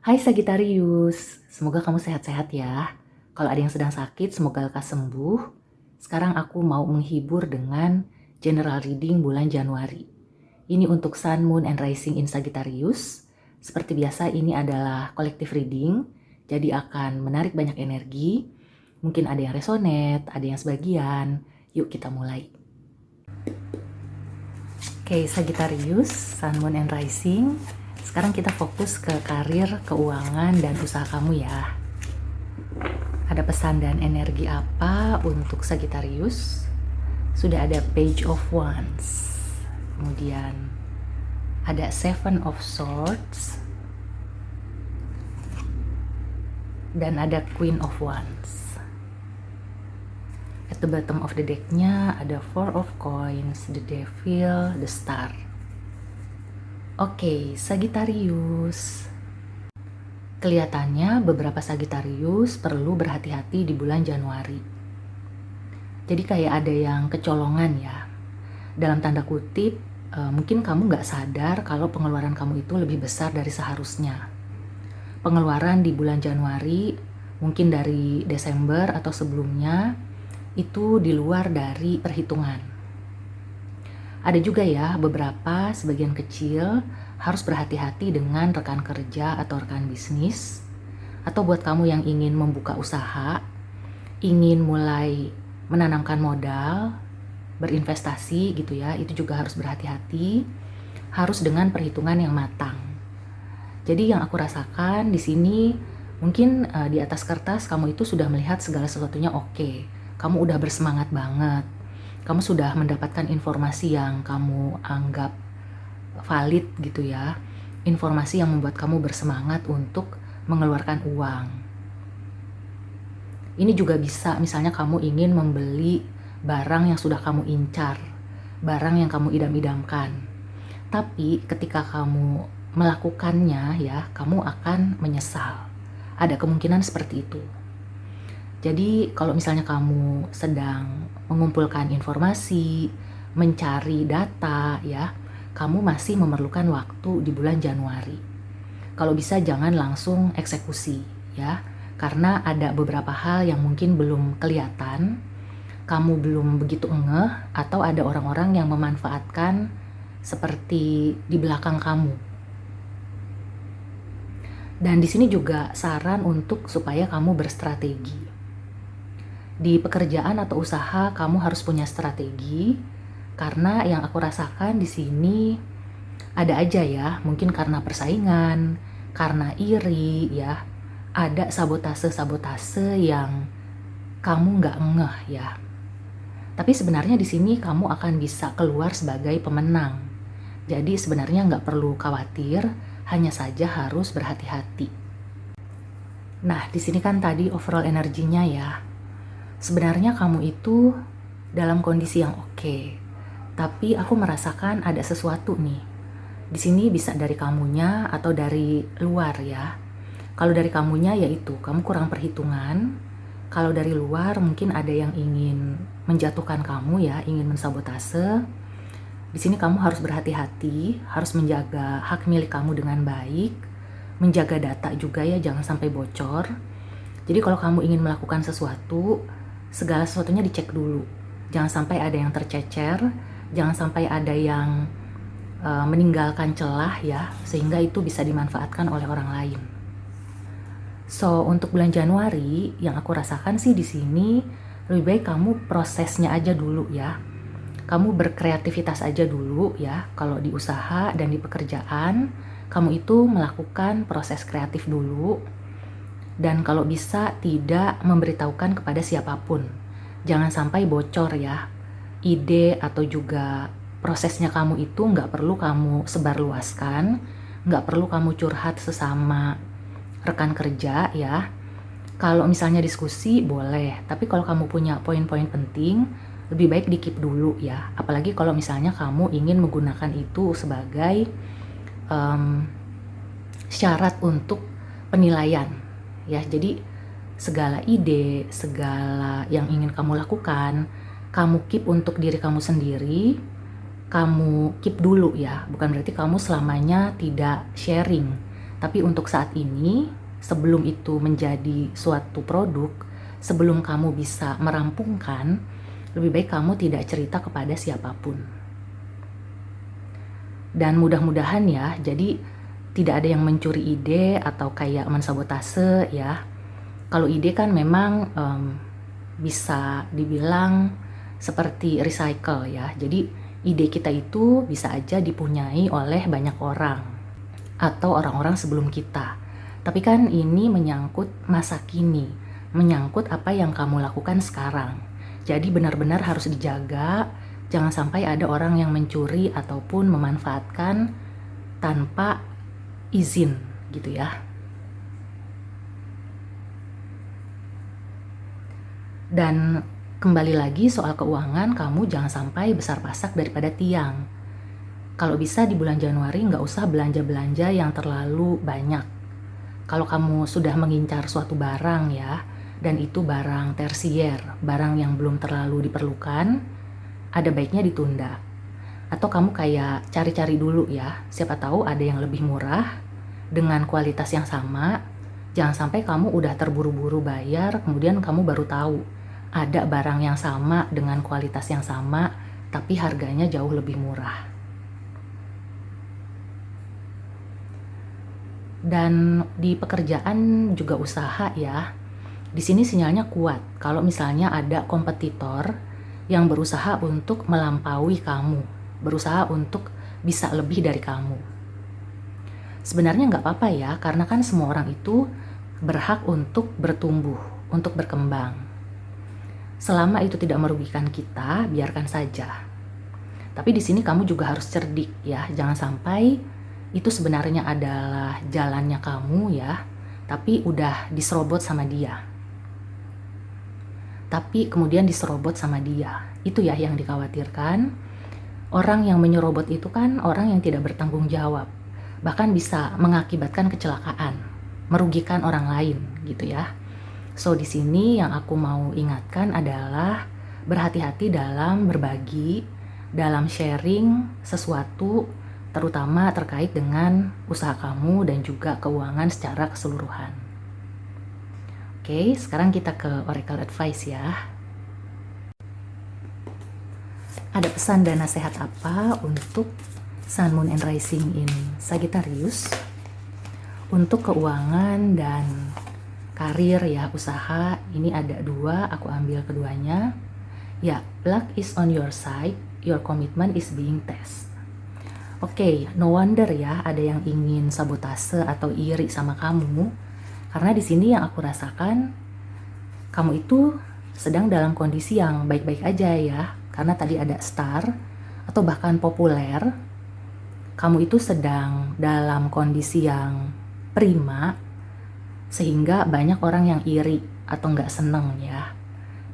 Hai Sagittarius, semoga kamu sehat-sehat ya. Kalau ada yang sedang sakit, semoga lekas sembuh. Sekarang aku mau menghibur dengan general reading bulan Januari. Ini untuk Sun, Moon, and Rising in Sagittarius. Seperti biasa ini adalah collective reading, jadi akan menarik banyak energi. Mungkin ada yang resonate, ada yang sebagian. Yuk kita mulai. Oke, Sagittarius, Sun, Moon, and Rising. Sekarang kita fokus ke karir, keuangan, dan usaha kamu ya. Ada pesan dan energi apa untuk Sagittarius? Sudah ada Page of Wands. Kemudian ada Seven of Swords. Dan ada Queen of Wands. At the bottom of the deck-nya ada Four of Coins, the Devil, the Star. Oke, Sagittarius. Kelihatannya beberapa Sagittarius perlu berhati-hati di bulan Januari. Jadi kayak ada yang kecolongan ya. Dalam tanda kutip, mungkin kamu nggak sadar kalau pengeluaran kamu itu lebih besar dari seharusnya. Pengeluaran di bulan Januari, mungkin dari Desember atau sebelumnya, itu di luar dari perhitungan. Ada juga ya beberapa sebagian kecil harus berhati-hati dengan rekan kerja atau rekan bisnis, atau buat kamu yang ingin membuka usaha, ingin mulai menanamkan modal, berinvestasi gitu ya, itu juga harus berhati-hati, harus dengan perhitungan yang matang. Jadi yang aku rasakan di sini mungkin di atas kertas kamu itu sudah melihat segala sesuatunya oke. Kamu udah bersemangat banget. Kamu sudah mendapatkan informasi yang kamu anggap valid gitu ya. Informasi yang membuat kamu bersemangat untuk mengeluarkan uang. Ini juga bisa misalnya kamu ingin membeli barang yang sudah kamu incar, barang yang kamu idam-idamkan. Tapi ketika kamu melakukannya ya, kamu akan menyesal. Ada kemungkinan seperti itu. Jadi kalau misalnya kamu sedang mengumpulkan informasi, mencari data ya, kamu masih memerlukan waktu di bulan Januari. Kalau bisa jangan langsung eksekusi ya, karena ada beberapa hal yang mungkin belum kelihatan, kamu belum begitu ngeh, atau ada orang-orang yang memanfaatkan seperti di belakang kamu. Dan di sini juga saran untuk supaya kamu berstrategi. Di pekerjaan atau usaha kamu harus punya strategi, karena yang aku rasakan di sini ada aja ya, mungkin karena persaingan, karena iri ya, ada sabotase-sabotase yang kamu nggak ngeh ya. Tapi sebenarnya di sini kamu akan bisa keluar sebagai pemenang. Jadi sebenarnya nggak perlu khawatir, hanya saja harus berhati-hati. Nah, di sini kan tadi overall energinya ya. Sebenarnya kamu itu dalam kondisi yang oke, tapi aku merasakan ada sesuatu nih. Di sini bisa dari kamunya atau dari luar ya. Kalau dari kamunya yaitu kamu kurang perhitungan. Kalau dari luar mungkin ada yang ingin menjatuhkan kamu ya, ingin mensabotase. Di sini kamu harus berhati-hati, harus menjaga hak milik kamu dengan baik, menjaga data juga ya, jangan sampai bocor. Jadi kalau kamu ingin melakukan sesuatu, segala sesuatunya dicek dulu. Jangan sampai ada yang tercecer, jangan sampai ada yang meninggalkan celah ya, sehingga itu bisa dimanfaatkan oleh orang lain. So, untuk bulan Januari yang aku rasakan sih di sini lebih baik kamu prosesnya aja dulu ya. Kamu berkreativitas aja dulu ya. Kalau di usaha dan di pekerjaan, kamu itu melakukan proses kreatif dulu. Dan kalau bisa tidak memberitahukan kepada siapapun. Jangan sampai bocor ya. Ide atau juga prosesnya kamu itu nggak perlu kamu sebarluaskan, nggak perlu kamu curhat sesama rekan kerja ya. Kalau misalnya diskusi boleh, tapi kalau kamu punya poin-poin penting, lebih baik di-keep dulu ya. Apalagi kalau misalnya kamu ingin menggunakan itu sebagai syarat untuk penilaian. Ya, jadi segala ide, segala yang ingin kamu lakukan, kamu keep untuk diri kamu sendiri, kamu keep dulu ya. Bukan berarti kamu selamanya tidak sharing, Tapi untuk saat ini, sebelum itu menjadi suatu produk, sebelum kamu bisa merampungkan, lebih baik kamu tidak cerita kepada siapapun. Dan mudah-mudahan ya, jadi tidak ada yang mencuri ide atau kayak mensabotase ya. Kalau ide kan memang bisa dibilang seperti recycle ya. Jadi ide kita itu bisa aja dipunyai oleh banyak orang atau orang-orang sebelum kita. Tapi kan ini menyangkut masa kini, menyangkut apa yang kamu lakukan sekarang. Jadi benar-benar harus dijaga, jangan sampai ada orang yang mencuri ataupun memanfaatkan tanpa izin gitu ya. Dan kembali lagi soal keuangan, kamu jangan sampai besar pasak daripada tiang. Kalau bisa di bulan Januari nggak usah belanja-belanja yang terlalu banyak. Kalau kamu sudah mengincar suatu barang ya, dan itu barang tersier, barang yang belum terlalu diperlukan, ada baiknya ditunda. Atau kamu kayak cari-cari dulu ya, siapa tahu ada yang lebih murah dengan kualitas yang sama. Jangan sampai kamu udah terburu-buru bayar, kemudian kamu baru tahu ada barang yang sama dengan kualitas yang sama, tapi harganya jauh lebih murah. Dan di pekerjaan juga usaha ya, di sini sinyalnya kuat. Kalau misalnya ada kompetitor yang berusaha untuk melampaui kamu, berusaha untuk bisa lebih dari kamu. Sebenarnya nggak apa-apa ya, karena kan semua orang itu berhak untuk bertumbuh, untuk berkembang. Selama itu tidak merugikan kita, biarkan saja. Tapi di sini kamu juga harus cerdik ya, jangan sampai itu sebenarnya adalah jalannya kamu ya, tapi udah diserobot sama dia. Tapi kemudian diserobot sama dia. Itu ya yang dikhawatirkan. Orang yang menyerobot itu kan orang yang tidak bertanggung jawab. Bahkan bisa mengakibatkan kecelakaan, merugikan orang lain gitu ya. So di sini yang aku mau ingatkan adalah berhati-hati dalam berbagi, dalam sharing sesuatu, terutama terkait dengan usaha kamu dan juga keuangan secara keseluruhan. Oke, sekarang kita ke Oracle Advice ya. Ada pesan dan nasihat apa untuk Sun, Moon, and Rising in Sagittarius untuk keuangan dan karir ya, usaha? Ini ada dua, aku ambil keduanya. Ya, luck is on your side, your commitment is being tested. Oke, no wonder ya ada yang ingin sabotase atau iri sama kamu. Karena di sini yang aku rasakan, kamu itu sedang dalam kondisi yang baik-baik aja ya. Karena tadi ada star atau bahkan populer. Kamu itu sedang dalam kondisi yang prima, sehingga banyak orang yang iri atau nggak seneng ya.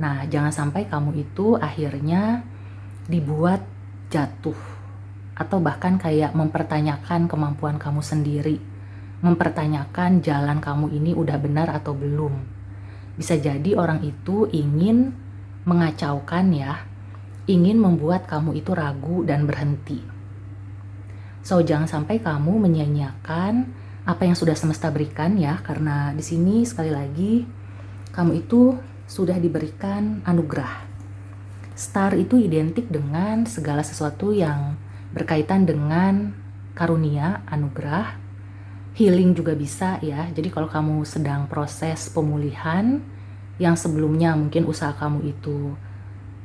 Nah, jangan sampai kamu itu akhirnya dibuat jatuh atau bahkan kayak mempertanyakan kemampuan kamu sendiri, mempertanyakan jalan kamu ini udah benar atau belum. Bisa jadi orang itu ingin mengacaukan ya, ingin membuat kamu itu ragu dan berhenti. So, jangan sampai kamu menyia-nyiakan apa yang sudah semesta berikan ya, karena di sini sekali lagi kamu itu sudah diberikan anugerah. Star itu identik dengan segala sesuatu yang berkaitan dengan karunia, anugerah. Healing juga bisa ya. Jadi kalau kamu sedang proses pemulihan yang sebelumnya mungkin usaha kamu itu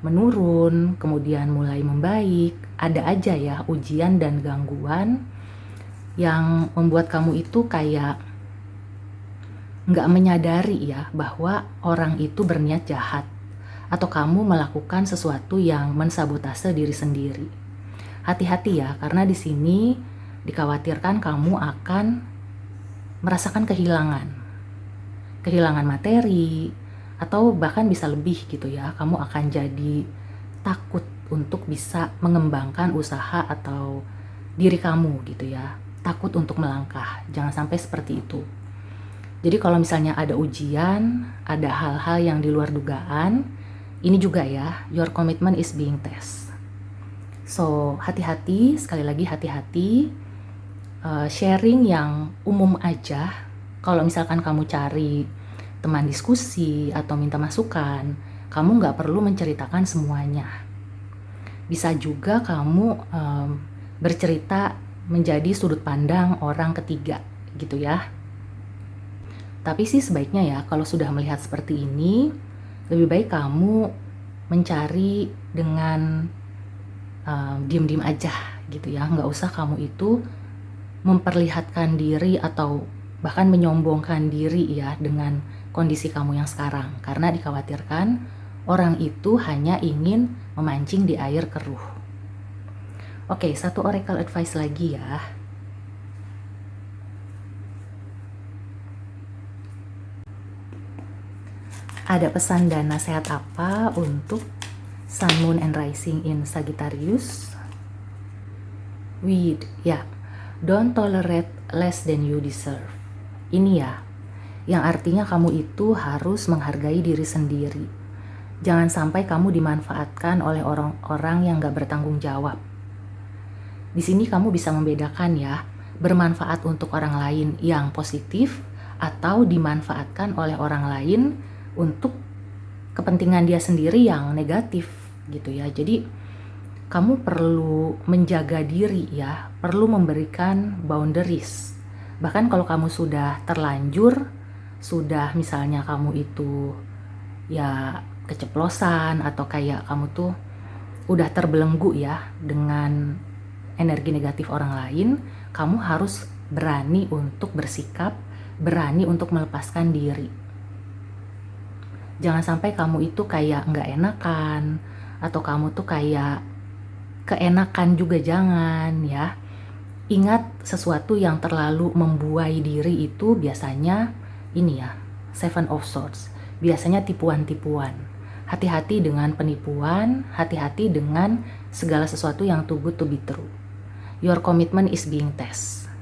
menurun, kemudian mulai membaik, ada aja ya ujian dan gangguan yang membuat kamu itu kayak nggak menyadari ya bahwa orang itu berniat jahat atau kamu melakukan sesuatu yang mensabotase diri sendiri. Hati-hati ya, karena di sini dikhawatirkan kamu akan merasakan kehilangan materi atau bahkan bisa lebih gitu ya. Kamu akan jadi takut untuk bisa mengembangkan usaha atau diri kamu gitu ya. Takut untuk melangkah, jangan sampai seperti itu. Jadi kalau misalnya ada ujian, ada hal-hal yang di luar dugaan, ini juga ya, your commitment is being tested. So hati-hati, sekali lagi hati-hati. sharing yang umum aja. Kalau misalkan kamu cari teman diskusi atau minta masukan, kamu nggak perlu menceritakan semuanya. Bisa juga kamu bercerita menjadi sudut pandang orang ketiga gitu ya. Tapi sih sebaiknya ya kalau sudah melihat seperti ini, lebih baik kamu mencari dengan diem-diem aja gitu ya. Nggak usah kamu itu memperlihatkan diri atau bahkan menyombongkan diri ya dengan kondisi kamu yang sekarang, karena dikhawatirkan orang itu hanya ingin memancing di air keruh. Oke, satu oracle advice lagi ya. Ada pesan dan nasihat apa untuk Sun, Moon, and Rising in Sagittarius? Ya, don't tolerate less than you deserve. Ini ya, yang artinya kamu itu harus menghargai diri sendiri. Jangan sampai kamu dimanfaatkan oleh orang-orang yang gak bertanggung jawab. Di sini kamu bisa membedakan ya, bermanfaat untuk orang lain yang positif atau dimanfaatkan oleh orang lain untuk kepentingan dia sendiri yang negatif gitu ya. Jadi kamu perlu menjaga diri ya, perlu memberikan boundaries. Bahkan kalau kamu sudah terlanjur, sudah misalnya kamu itu ya keceplosan atau kayak kamu tuh udah terbelenggu ya dengan energi negatif orang lain, kamu harus berani untuk bersikap, berani untuk melepaskan diri. Jangan sampai kamu itu kayak nggak enakan, atau kamu tuh kayak keenakan juga, jangan ya. Ingat, sesuatu yang terlalu membuai diri itu biasanya ini ya, Seven of Swords, biasanya tipuan-tipuan. Hati-hati dengan penipuan, hati-hati dengan segala sesuatu yang too good to be true. Your commitment is being tested.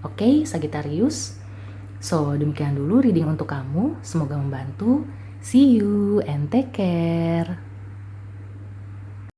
Oke, Sagittarius. So, demikian dulu reading untuk kamu. Semoga membantu. See you and take care.